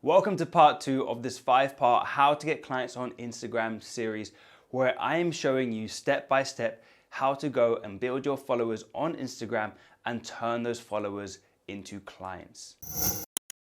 Welcome to part 2 of this 5-part How to Get Clients on Instagram series, where I am showing you step by step how to go and build your followers on Instagram and turn those followers into clients.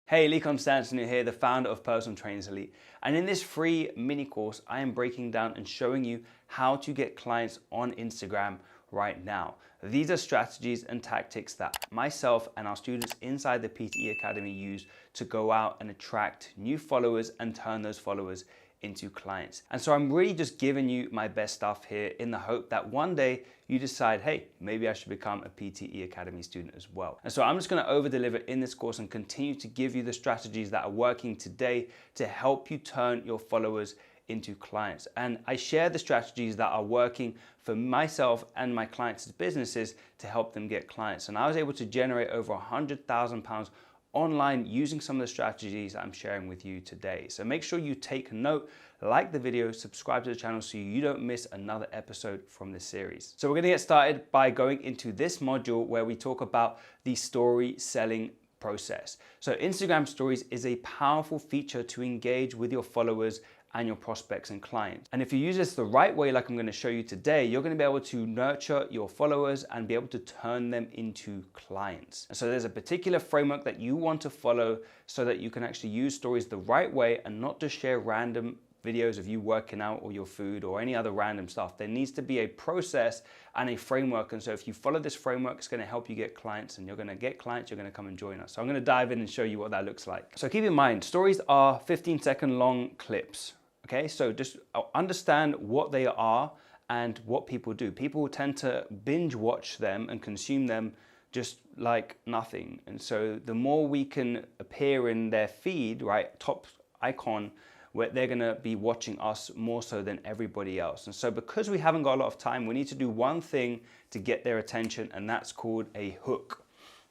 Hey, Lee Constantino here, the founder of Personal Trainers Elite. And in this free mini course, I am breaking down and showing you how to get clients on Instagram right now. These are strategies and tactics that myself and our students inside the PTE Academy use to go out and attract new followers and turn those followers into clients. And so I'm really just giving you my best stuff here in the hope that one day you decide, hey, maybe I should become a PTE Academy student as well. And so I'm just going to over deliver in this course and continue to give you the strategies that are working today to help you turn your followers into clients. And I share the strategies that are working for myself and my clients' businesses to help them get clients. And I was able to generate over £100,000 online using some of the strategies I'm sharing with you today. So make sure you take note, like the video, subscribe to the channel so you don't miss another episode from this series. So we're gonna get started by going into this module where we talk about the story selling process. So Instagram stories is a powerful feature to engage with your followers and your prospects and clients. And if you use this the right way, like I'm going to show you today, you're going to be able to nurture your followers and be able to turn them into clients. And so there's a particular framework that you want to follow so that you can actually use stories the right way and not just share random videos of you working out or your food or any other random stuff. There needs to be a process and a framework. And so if you follow this framework, it's going to help you get clients, and you're going to get clients, you're going to come and join us. So I'm going to dive in and show you what that looks like. So keep in mind, stories are 15-second long clips. Okay, so just understand what they are and what people do. People tend to binge watch them and consume them just like nothing. And so the more we can appear in their feed, right, top icon, where they're gonna be watching us more so than everybody else. And so because we haven't got a lot of time, we need to do one thing to get their attention, and that's called a hook.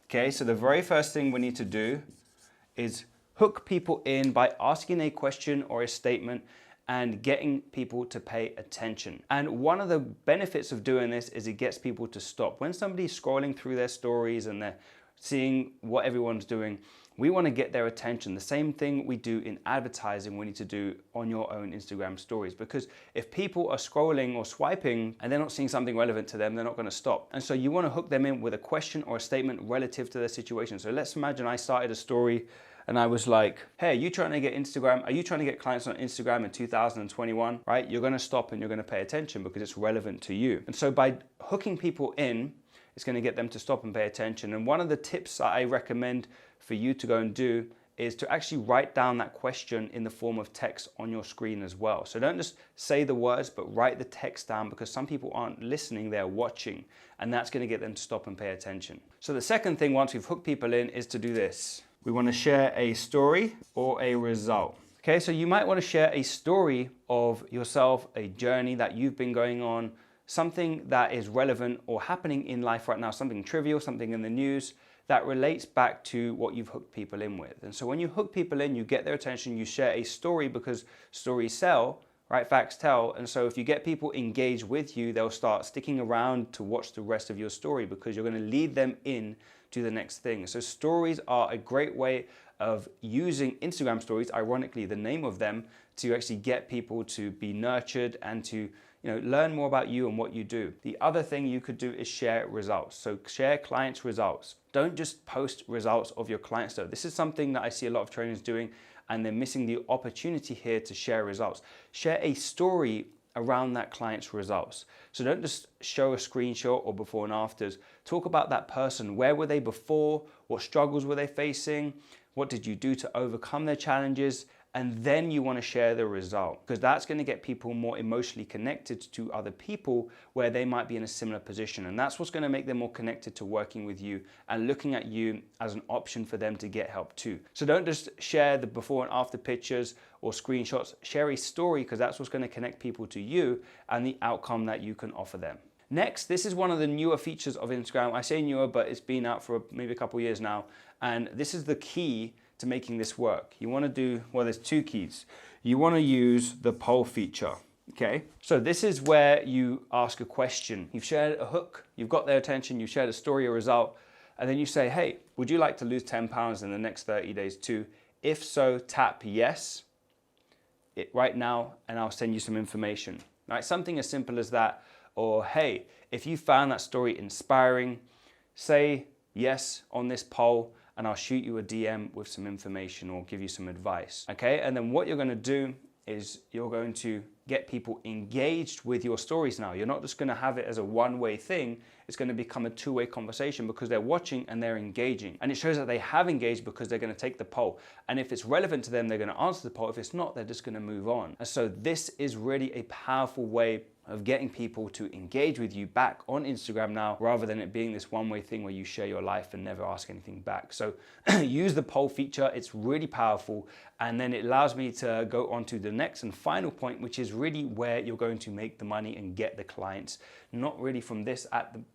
Okay, so the very first thing we need to do is hook people in by asking a question or a statement and getting people to pay attention. And one of the benefits of doing this is it gets people to stop. When somebody's scrolling through their stories and they're seeing what everyone's doing, we want to get their attention. The same thing we do in advertising, we need to do on your own Instagram stories, because if people are scrolling or swiping and they're not seeing something relevant to them, they're not going to stop. And so you want to hook them in with a question or a statement relative to their situation. So let's imagine I started a story and I was like, hey, are you trying to get clients on Instagram in 2021, right? You're gonna stop and you're gonna pay attention because it's relevant to you. And so by hooking people in, it's gonna get them to stop and pay attention. And one of the tips that I recommend for you to go and do is to actually write down that question in the form of text on your screen as well. So don't just say the words, but write the text down, because some people aren't listening, they're watching, and that's gonna get them to stop and pay attention. So the second thing, once we've hooked people in, is to do this. We want to share a story or a result. Okay, so you might want to share a story of yourself, a journey that you've been going on, something that is relevant or happening in life right now, something trivial, something in the news that relates back to what you've hooked people in with. And so when you hook people in, you get their attention, you share a story, because stories sell, right? Facts tell. And so if you get people engaged with you, they'll start sticking around to watch the rest of your story, because you're going to lead them in to the next thing. So stories are a great way of using Instagram stories, ironically the name of them, to actually get people to be nurtured and to learn more about you and what you do. The other thing you could do is share results. So share clients' results. Don't just post results of your clients though. This is something that I see a lot of trainers doing, and they're missing the opportunity here to share results. Share a story around that client's results. So don't just show a screenshot or before and afters. Talk about that person. Where were they before? What struggles were they facing? What did you do to overcome their challenges? And then you want to share the result, because that's going to get people more emotionally connected to other people where they might be in a similar position. And that's what's going to make them more connected to working with you and looking at you as an option for them to get help too. So don't just share the before and after pictures or screenshots. Share a story, because that's what's going to connect people to you and the outcome that you can offer them. Next, this is one of the newer features of Instagram. I say newer, but it's been out for maybe a couple years now. And this is the key to making this work. You want to do, well, there's two keys. You want to use the poll feature. Okay, so this is where you ask a question. You've shared a hook, you've got their attention, you've shared a story or result, and then you say, hey, would you like to lose 10 pounds in the next 30 days too? If so, tap yes right now, and I'll send you some information. Right? Something as simple as that. Or hey, if you found that story inspiring, say yes on this poll and I'll shoot you a DM with some information or give you some advice. Okay, and then what you're going to do is you're going to get people engaged with your stories now. You're not just going to have it as a one-way thing. It's going to become a two-way conversation because they're watching and they're engaging. And it shows that they have engaged because they're going to take the poll. And if it's relevant to them, they're going to answer the poll. If it's not, they're just going to move on. And so this is really a powerful way of getting people to engage with you back on Instagram now, rather than it being this one-way thing where you share your life and never ask anything back. So use the poll feature. It's really powerful. And then it allows me to go on to the next and final point, which is really where you're going to make the money and get the clients. Not really from this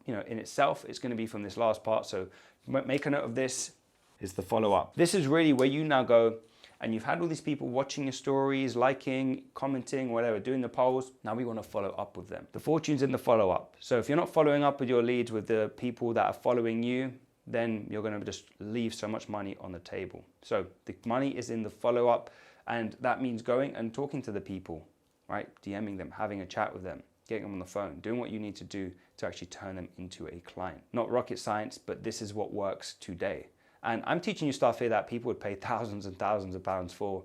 in itself. It's going to be from this last part. So make a note of this. Is the follow-up. This is really where you now go and you've had all these people watching your stories, liking, commenting, whatever, doing the polls. Now we want to follow up with them. The fortune's in the follow-up. So if you're not following up with your leads with the people that are following you, then you're going to just leave so much money on the table. So the money is in the follow-up, and that means going and talking to the people, right? DMing them, having a chat with them, getting them on the phone, doing what you need to do to actually turn them into a client. Not rocket science, but this is what works today. And I'm teaching you stuff here that people would pay thousands and thousands of pounds for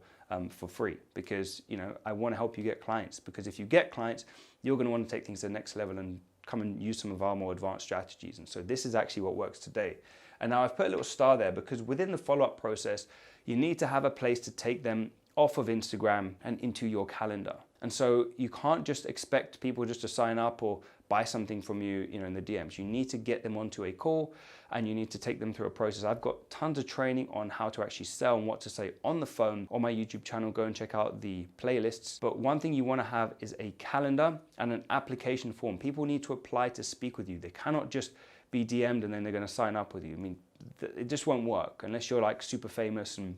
free, because I want to help you get clients. Because if you get clients, you're going to want to take things to the next level and come and use some of our more advanced strategies. And so this is actually what works today. And now I've put a little star there because within the follow-up process, you need to have a place to take them off of Instagram and into your calendar. And so you can't just expect people just to sign up or buy something from you, in the DMs. You need to get them onto a call and you need to take them through a process. I've got tons of training on how to actually sell and what to say on the phone on my YouTube channel. Go and check out the playlists. But one thing you want to have is a calendar and an application form. People need to apply to speak with you. They cannot just be DM'd and then they're going to sign up with you. I mean, it just won't work unless you're like super famous and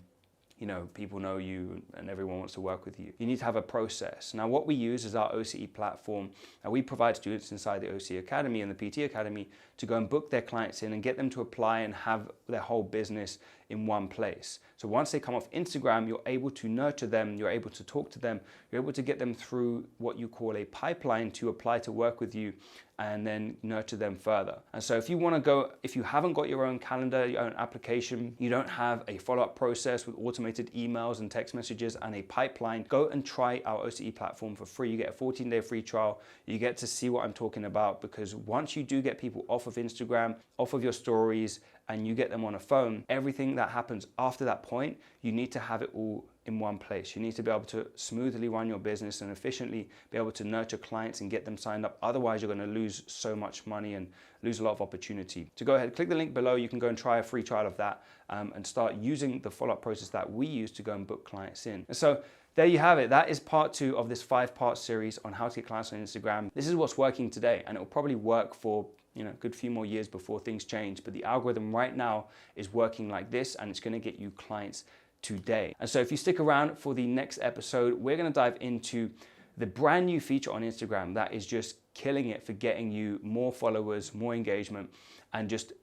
people know you and everyone wants to work with you. You need to have a process. Now, what we use is our OCE platform. And we provide students inside the OCE Academy and the PT Academy to go and book their clients in and get them to apply and have their whole business in one place. So once they come off Instagram, you're able to nurture them, you're able to talk to them, you're able to get them through what you call a pipeline to apply to work with you and then nurture them further. And so if you haven't got your own calendar, your own application, you don't have a follow-up process with automated emails and text messages and a pipeline, go and try our OCE platform for free. You get a 14-day free trial. You get to see what I'm talking about, because once you do get people off of Instagram, off of your stories, and you get them on a phone, everything that happens after that point, you need to have it all in one place. You need to be able to smoothly run your business and efficiently be able to nurture clients and get them signed up. Otherwise, you're going to lose so much money and lose a lot of opportunity. So go ahead, click the link below. You can go and try a free trial of that and start using the follow-up process that we use to go and book clients in. And so there you have it. That is part 2 of this 5-part series on how to get clients on Instagram. This is what's working today, and it will probably work for a good few more years before things change. But the algorithm right now is working like this, and it's going to get you clients today. And so if you stick around for the next episode, we're going to dive into the brand new feature on Instagram that is just killing it for getting you more followers, more engagement, and just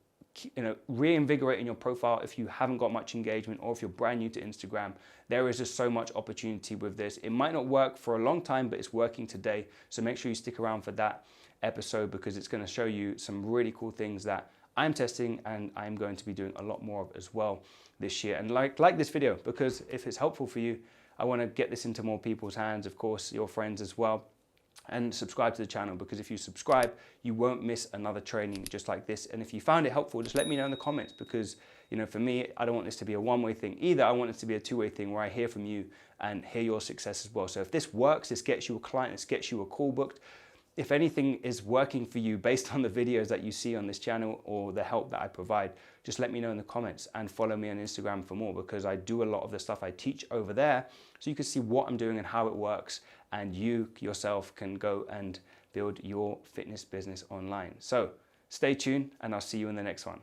reinvigorating your profile if you haven't got much engagement, or if you're brand new to Instagram. There is just so much opportunity with this. It might not work for a long time, but it's working today. So make sure you stick around for that episode, because it's going to show you some really cool things that I'm testing and I'm going to be doing a lot more of as well this year. And like this video, because if it's helpful for you, I want to get this into more people's hands, of course, your friends as well. And subscribe to the channel, because if you subscribe, you won't miss another training just like this. And if you found it helpful, just let me know in the comments, because for me, I don't want this to be a one-way thing either. I want it to be a two-way thing where I hear from you and hear your success as well. So if this works, this gets you a client, this gets you a call booked. If anything is working for you based on the videos that you see on this channel or the help that I provide, just let me know in the comments, and follow me on Instagram for more, because I do a lot of the stuff I teach over there, so you can see what I'm doing and how it works, and you yourself can go and build your fitness business online. So stay tuned, and I'll see you in the next one.